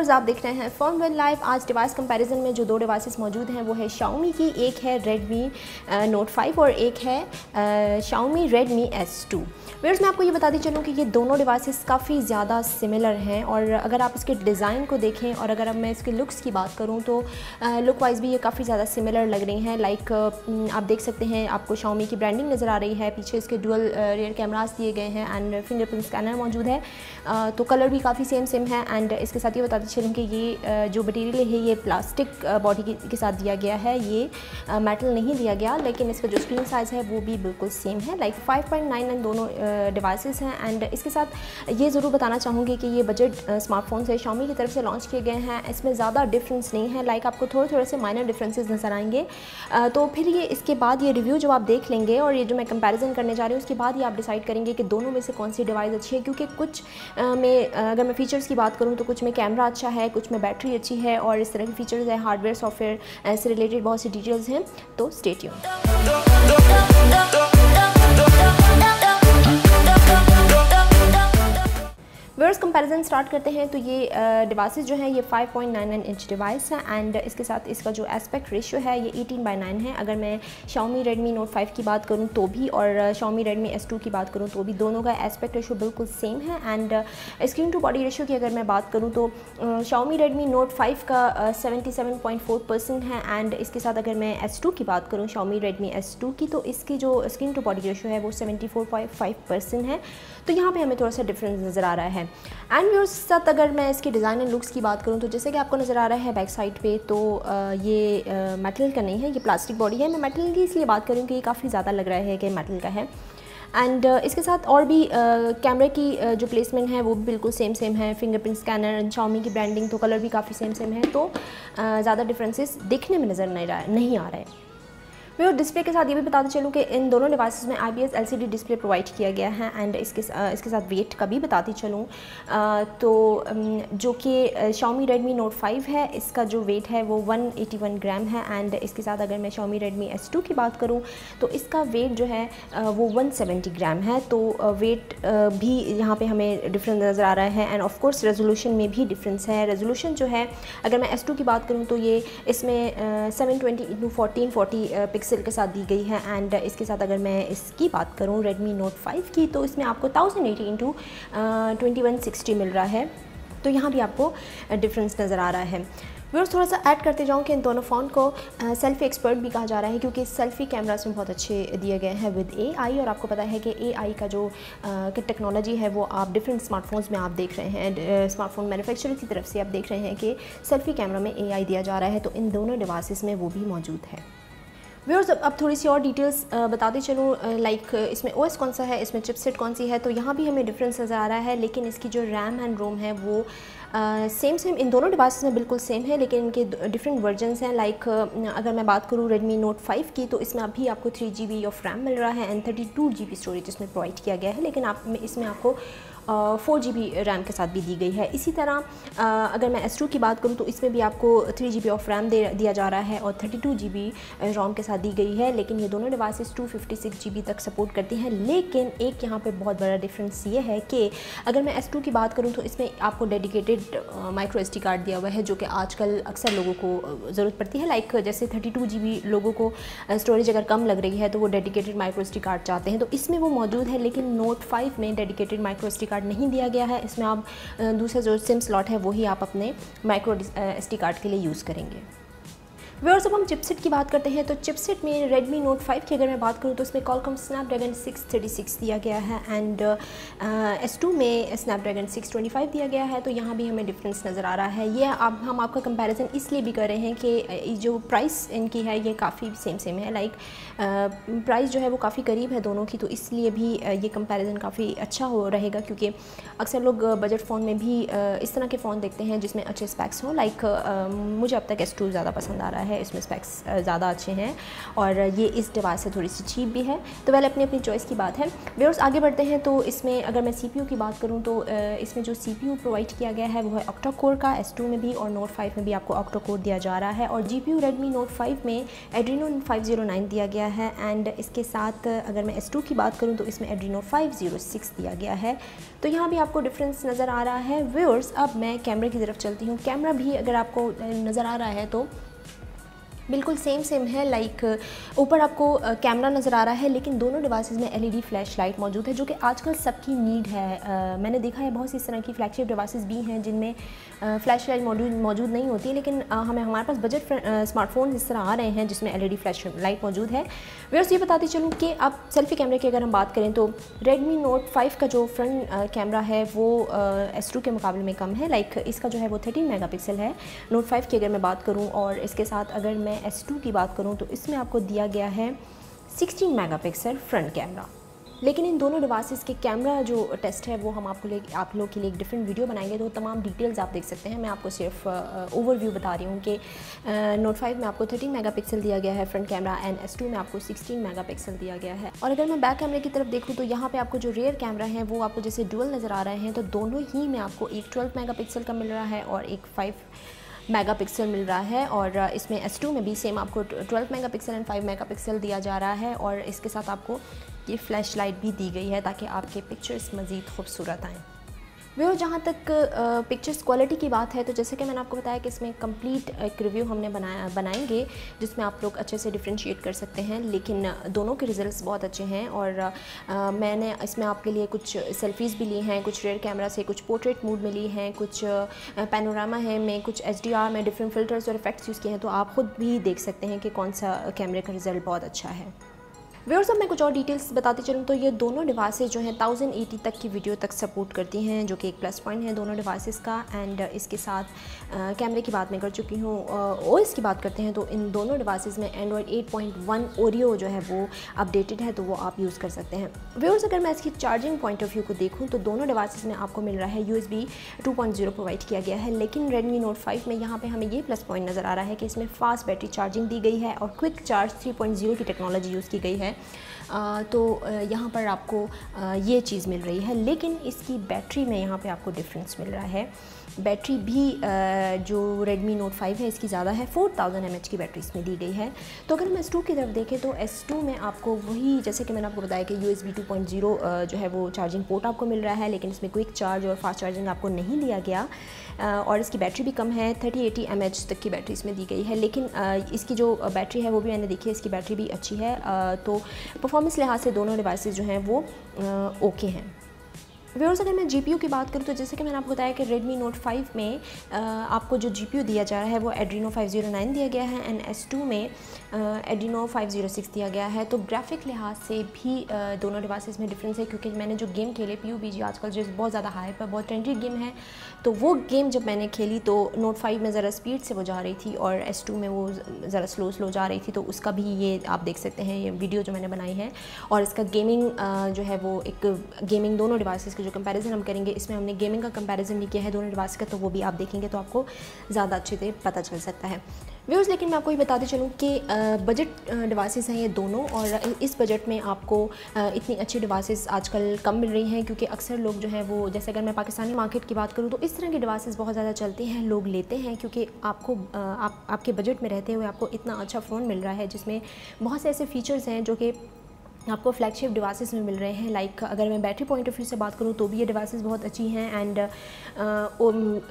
Viewers, आप देख रहे हैं फर्मवेयर लाइव। आज डिवाइस कंपैरिजन में जो दो डिवाइसेस मौजूद हैं वो है Xiaomi की, एक है Redmi Note 5 और एक है Xiaomi Redmi S2। व्यूअर्स, मैं आपको ये बताती चलूँ कि ये दोनों डिवाइसेस काफ़ी ज़्यादा सिमिलर हैं और अगर आप इसके डिज़ाइन को देखें और अगर अब मैं इसके लुक्स की बात करूँ तो लुक वाइज भी ये काफ़ी ज़्यादा सिमिलर लग रही हैं। लाइक आप देख सकते हैं, आपको Xiaomi की ब्रांडिंग नज़र आ रही है, पीछे इसके डुअल रियर कैमरास दिए गए हैं एंड फिंगरप्रिंट स्कैनर मौजूद है। तो कलर भी काफ़ी सेम है एंड इसके साथ ये बताते चलूँ कि ये जो मटीरियल है ये प्लास्टिक बॉडी के साथ दिया गया है, ये मेटल नहीं दिया गया, लेकिन इसका जो स्क्रीन साइज़ है वो भी बिल्कुल सेम है। लाइक 5.9 दोनों डिवाइसेस हैं एंड इसके साथ ये ज़रूर बताना चाहूँगी कि ये बजट स्मार्टफोन से Xiaomi की तरफ से लॉन्च किए गए हैं। इसमें ज़्यादा डिफरेंस नहीं है, लाइक आपको थोड़े से माइनर डिफरेंसेस नज़र आएंगे। तो फिर ये इसके बाद ये रिव्यू जब आप देख लेंगे और ये जो मैं कंपैरिजन करने जा रही हूँ उसके बाद ये आप डिसाइड करेंगे कि दोनों में से कौन सी डिवाइस अच्छी है, क्योंकि कुछ में अगर मैं फ़ीचर्स की बात करूँ तो कुछ में कैमरा अच्छा है, कुछ में बैटरी अच्छी है और इस तरह के फीचर्स है, हार्डवेयर सॉफ्टवेयर से रिलेटेड बहुत सी डिटेल्स हैं। तो stay tuned. Viewers, comparison start करते हैं। तो ये डिवाइसेस जो हैं ये 5.99 इंच डिवाइस है एंड इसके साथ इसका जो एस्पेक्ट रेशियो है ये 18:9 है। अगर मैं Xiaomi Redmi Note 5 की बात करूं तो भी और Xiaomi Redmi S2 की बात करूं तो भी दोनों का एस्पेक्ट रेशियो बिल्कुल सेम है। And screen to body ratio की अगर मैं बात करूं तो Xiaomi Redmi Note 5 का 77.4% है एंड इसके साथ अगर मैं S2 की बात करूँ Xiaomi Redmi S2 की, तो इसकी जो स्क्रीन टू बॉडी रेशियो है वो 74.5% है। तो यहाँ पे हमें थोड़ा सा डिफरेंस नज़र आ रहा है। एंड व्यूअर्स, साथ अगर मैं इसके डिज़ाइन एंड लुक्स की बात करूँ तो जैसे कि आपको नज़र आ रहा है बैक साइड पे, तो ये मेटल का नहीं है, ये प्लास्टिक बॉडी है। मैं मेटल की इसलिए बात करूँ कि ये काफ़ी ज़्यादा लग रहा है कि मेटल का है। एंड इसके साथ और भी कैमरे की जो प्लेसमेंट है वो भी बिल्कुल सेम है। फिंगरप्रिंट स्कैनर, Xiaomi की ब्रांडिंग, तो कलर भी काफ़ी सेम है। तो ज़्यादा डिफरेंसेस दिखने में नज़र नहीं आ रहा है। मैं डिस्प्ले के साथ ये भी बताते चलूँ कि इन दोनों डिवाइसेस में IPS LCD डिस्प्ले प्रोवाइड किया गया है एंड इसके साथ वेट का भी बताती चलूँ तो जो कि Xiaomi Redmi Note 5 है, इसका जो वेट है वो 181 ग्राम है एंड इसके साथ अगर मैं Xiaomi Redmi S2 की बात करूँ तो इसका वेट जो है वो 170 ग्राम है। तो वेट भी यहाँ पे हमें डिफरेंस नज़र आ रहा है एंड ऑफ कोर्स रेजोल्यूशन में भी डिफरेंस है। रेजोल्यूशन जो है अगर मैं S2 की बात करूँ तो ये इसमें 720x1440 पिक्सल के साथ दी गई है एंड इसके साथ अगर मैं इसकी बात करूं Redmi Note 5 की तो इसमें आपको 1080x2160 मिल रहा है। तो यहाँ भी आपको डिफरेंस नज़र आ रहा है। व्यूअर्स, थोड़ा सा ऐड करते जाऊँ कि इन दोनों फ़ोन को सेल्फ़ी एक्सपर्ट भी कहा जा रहा है, क्योंकि सेल्फ़ी कैमरास में बहुत अच्छे दिए गए हैं विद AI और आपको पता है कि AI का जो टेक्नोलॉजी है वो आप डिफरेंट स्मार्टफोन्स में आप देख रहे हैं। स्मार्टफोन मैन्युफैक्चरर की तरफ से आप देख रहे हैं कि सेल्फ़ी कैमरा में AI दिया जा रहा है, तो इन दोनों डिवाइसेस में वो भी मौजूद है। व्यूअर्स, अब थोड़ी सी और डिटेल्स बताते चलूँ, लाइक इसमें OS कौन सा है, इसमें चिपसेट कौन सी है, तो यहाँ भी हमें डिफरेंस नज़र आ रहा है। लेकिन इसकी जो रैम एंड रोम है वो सेम इन दोनों डिवाइसेस में बिल्कुल सेम है, लेकिन इनके डिफरेंट वर्जन्स हैं। लाइक अगर मैं बात करूँ Redmi Note 5 की तो इसमें अभी आपको 3GB ऑफ रैम मिल रहा है एंड 32GB स्टोरेज इसमें प्रोवाइड किया गया है, लेकिन इसमें आपको 4GB रैम के साथ भी दी गई है। इसी तरह अगर मैं S2 की बात करूँ तो इसमें भी आपको 3GB ऑफ रैम दिया जा रहा है और 32GB रोम के साथ दी गई है, लेकिन ये दोनों डिवाइसेस 256GB तक सपोर्ट करती हैं। लेकिन एक यहाँ पे बहुत बड़ा डिफरेंस ये है कि अगर मैं S2 की बात करूँ तो इसमें आपको डेडिकेटेड माइक्रो SD कार्ड दिया हुआ है, जो कि आजकल अक्सर लोगों को ज़रूरत पड़ती है। लाइक जैसे 32GB लोगों को स्टोरेज अगर कम लग रही है तो वो डेडिकेटेड माइक्रो SD कार्ड चाहते हैं, तो इसमें वो मौजूद है। लेकिन Note 5 में डेडिकेटेड माइक्रो SD कार्ड नहीं दिया गया है। इसमें आप दूसरा जो सिम स्लॉट है वही आप अपने माइक्रो SD कार्ड के लिए यूज़ करेंगे। व्यूअर्स, अब हम चिपसेट की बात करते हैं। तो चिपसेट में Redmi Note 5 की अगर मैं बात करूँ तो इसमें Qualcomm Snapdragon 636 दिया गया है एंड S2 में Snapdragon 625 दिया गया है। तो यहाँ भी हमें डिफरेंस नज़र आ रहा है। ये हम आपका कंपैरिजन इसलिए भी कर रहे हैं कि जो प्राइस इनकी है ये काफ़ी सेम है। लाइक प्राइस जो है वो काफ़ी करीब है दोनों की, तो इसलिए भी ये कंपैरिजन काफ़ी अच्छा हो रहेगा, क्योंकि अक्सर लोग बजट फ़ोन में भी इस तरह के फ़ोन देखते हैं जिसमें अच्छे स्पेक्स हों। लाइक मुझे अब तक S2 ज़्यादा पसंद आ रहा है है, इसमें स्पेक्स ज़्यादा अच्छे हैं और ये इस डिवाइस से थोड़ी सी चीप भी है। तो वैसे अपनी अपनी चॉइस की बात है। व्यूअर्स आगे बढ़ते हैं तो इसमें अगर मैं CPU की बात करूँ तो इसमें जो CPU प्रोवाइड किया गया है वो है ऑक्टा कोर का, S2 में भी और नोट 5 में भी आपको ऑक्टा कोर दिया जा रहा है। और GPU Redmi Note 5 में Adreno 509 दिया गया है एंड इसके साथ अगर मैं S2 की बात करूँ तो इसमें Adreno 506 दिया गया है। तो यहाँ भी आपको डिफरेंस नज़र आ रहा है। व्यूअर्स अब मैं कैमरे की तरफ चलती हूँ। कैमरा भी अगर आपको नज़र आ रहा है तो बिल्कुल सेम है। लाइक ऊपर आपको कैमरा नज़र आ रहा है, लेकिन दोनों डिवाइसेस में LED फ्लैश लाइट मौजूद है जो कि आजकल सबकी नीड है। मैंने देखा है बहुत सी इस तरह की फ्लैगशिप डिवाइसेस भी हैं जिनमें फ्लैश लाइट मौजूद नहीं होती, लेकिन हमारे पास बजट स्मार्टफोन इस तरह आ रहे हैं जिसमें LED फ्लैश लाइट मौजूद है। व्यूअर्स ये बताती चलूँ कि अब सेल्फी कैमरे की अगर हम बात करें तो Redmi Note 5 का जो फ्रंट कैमरा है वो S2 के मुकाबले में कम है। लाइक इसका जो है वो 13 मेगापिक्सल है Note 5 की अगर मैं बात करूँ, और इसके साथ अगर मैं S2 की बात करूं तो इसमें आपको दिया गया है 16 मेगापिक्सल फ्रंट कैमरा। लेकिन इन दोनों डिवाइसेस के कैमरा जो टेस्ट है वो हम आप लोग के लिए एक डिफरेंट वीडियो बनाएंगे, तो तमाम डिटेल्स आप देख सकते हैं। मैं आपको सिर्फ ओवरव्यू बता रही हूँ कि Note 5 में आपको 13 मेगापिक्सल दिया गया है फ्रंट कैमरा एंड S2 में आपको 16 मेगापिक्सल दिया गया है। और अगर मैं बैक कैमरे की तरफ देखूँ तो यहाँ पे आपको जो रियर कैमरा है वो आपको जैसे डुअल नज़र आ रहे हैं, तो दोनों ही में आपको एक 12 मेगापिक्सल का मिल रहा है और एक 5 मेगापिक्सल मिल रहा है। और इसमें S2 में भी सेम आपको 12 मेगापिक्सल एंड 5 मेगापिक्सल दिया जा रहा है और इसके साथ आपको ये फ्लैश लाइट भी दी गई है ताकि आपके पिक्चर्स मज़ीद खूबसूरत आएँ। व्यूअर्स जहाँ तक पिक्चर्स क्वालिटी की बात है तो जैसे कि मैंने आपको बताया कि इसमें कंप्लीट एक रिव्यू हमने बनाएंगे जिसमें आप लोग अच्छे से डिफ्रेंशिएट कर सकते हैं, लेकिन दोनों के रिजल्ट्स बहुत अच्छे हैं। और मैंने इसमें आपके लिए कुछ सेल्फीज़ भी ली हैं, कुछ रेयर कैमरा से, कुछ पोर्ट्रेट मूड में ली हैं, कुछ पैनोरामा है में, कुछ HDR में डिफरेंट फ़िल्टर्स और इफेक्ट्स यूज़ किए हैं, तो आप ख़ुद भी देख सकते हैं कि कौन सा कैमरे का रिज़ल्ट बहुत अच्छा है। व्यूअर्स अब मैं कुछ और डिटेल्स बताती चलूँ तो ये दोनों डिवाइसेस जो हैं 1080 तक की वीडियो तक सपोर्ट करती हैं, जो कि एक प्लस पॉइंट है दोनों डिवाइसेस का। एंड इसके साथ कैमरे की बात मैं कर चुकी हूँ। OS की बात करते हैं तो इन दोनों डिवाइसेस में Android 8.1 ओरियो जो है वो अपडेटेड है, तो वो आप यूज़ कर सकते हैं। व्यूअर्स अगर मैं इसकी चार्जिंग पॉइंट ऑफ व्यू को देखूँ तो दोनों डिवाइसेस में आपको मिल रहा है USB 2.0 प्रोवाइड किया गया है, लेकिन Redmi Note 5 में यहाँ पर हमें ये प्लस पॉइंट नज़र आ रहा है कि इसमें फास्ट बैटरी चार्जिंग दी गई है और क्विक चार्ज 3.0 की टेक्नोलॉजी यूज़ की गई है। तो यहाँ पर आपको ये चीज़ मिल रही है, लेकिन इसकी बैटरी में यहाँ पे आपको डिफरेंस मिल रहा है। बैटरी भी जो Redmi Note 5 है इसकी ज़्यादा है, 4000 mAh की बैटरी इसमें दी गई है। तो अगर हम S2 की तरफ देखें तो S2 में आपको वही, जैसे कि मैंने आपको बताया कि USB 2.0 जो है वो चार्जिंग पोर्ट आपको मिल रहा है, लेकिन इसमें क्विक चार्ज और फास्ट चार्जिंग आपको नहीं दिया गया। और इसकी बैटरी भी कम है, 3080 mAh तक की बैटरी इसमें दी गई है, लेकिन इसकी जो बैटरी है वो भी मैंने देखी है, इसकी बैटरी भी अच्छी है। तो परफॉर्मेंस लिहाज से दोनों डिवाइसेस जो हैं वो ओके हैं। व्यूअर्स अगर मैं GPU की बात करूँ तो जैसे कि मैंने आपको बताया कि Redmi Note 5 में आपको जो GPU दिया जा रहा है वो Adreno 509 दिया गया है एंड S2 में Adreno 506 दिया गया है। तो ग्राफिक लिहाज से भी दोनों डिवाइसेस में डिफरेंस है, क्योंकि मैंने जो गेम खेले PUBG आजकल जो बहुत ज़्यादा हाइप है, बहुत ट्रेंडी गेम है, तो वो गेम जब मैंने खेली तो Note 5 में ज़रा स्पीड से वो जा रही थी और S2 में वो ज़रा स्लो जा रही थी। तो उसका भी ये आप देख सकते हैं, ये वीडियो जो मैंने बनाई है। और इसका गेमिंग जो है वो एक गेमिंग दोनों डिवाइसेस जो कंपैरिजन हम करेंगे, इसमें हमने गेमिंग का कंपैरिजन भी किया है दोनों डिवाइस का, तो वो भी आप देखेंगे तो आपको ज़्यादा अच्छे से पता चल सकता है। व्यूअर्स लेकिन मैं आपको ये बताते चलूँ कि बजट डिवाइसेस हैं ये दोनों, और इस बजट में आपको इतनी अच्छी डिवाइसेस आजकल कम मिल रही हैं, क्योंकि अक्सर लोग जो हैं वो, जैसे अगर मैं पाकिस्तानी मार्केट की बात करूँ तो इस तरह की डिवाइसेस बहुत ज़्यादा चलती हैं, लोग लेते हैं, क्योंकि आपको आपके बजट में रहते हुए आपको इतना अच्छा फ़ोन मिल रहा है जिसमें बहुत से ऐसे फीचर्स हैं जो कि आपको फ्लैगशिप डिवाइसेस में मिल रहे हैं। लाइक अगर मैं बैटरी पॉइंट ऑफ व्यू से बात करूँ तो भी ये डिवाइसेस बहुत अच्छी हैं एंड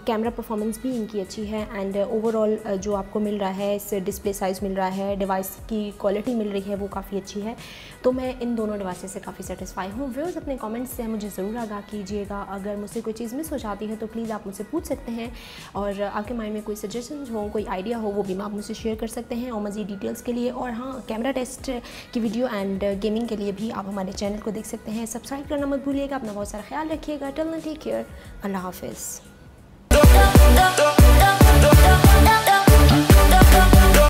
कैमरा परफॉर्मेंस भी इनकी अच्छी है एंड ओवरऑल जो आपको मिल रहा है, इस डिस्प्ले साइज़ मिल रहा है, डिवाइस की क्वालिटी मिल रही है, वो काफ़ी अच्छी है। तो मैं इन दोनों डिवाइसेस से काफ़ी सेटिस्फाई हूँ। व्यूअर्स अपने कमेंट्स से मुझे ज़रूर आगाह कीजिएगा। अगर मुझसे कोई चीज़ मिस हो जाती है तो प्लीज़ आप मुझसे पूछ सकते हैं, और आपके माइंड में कोई सजेशन हो, कोई आइडिया हो, वो भी आप मुझसे शेयर कर सकते हैं और मज़ीद डिटेल्स के लिए। और हाँ, कैमरा टेस्ट की वीडियो एंड गेमिंग के लिए भी आप हमारे चैनल को देख सकते हैं। सब्सक्राइब करना मत भूलिएगा। अपना बहुत सारा ख्याल रखिएगा। Till then take care. अल्लाह हाफिज़।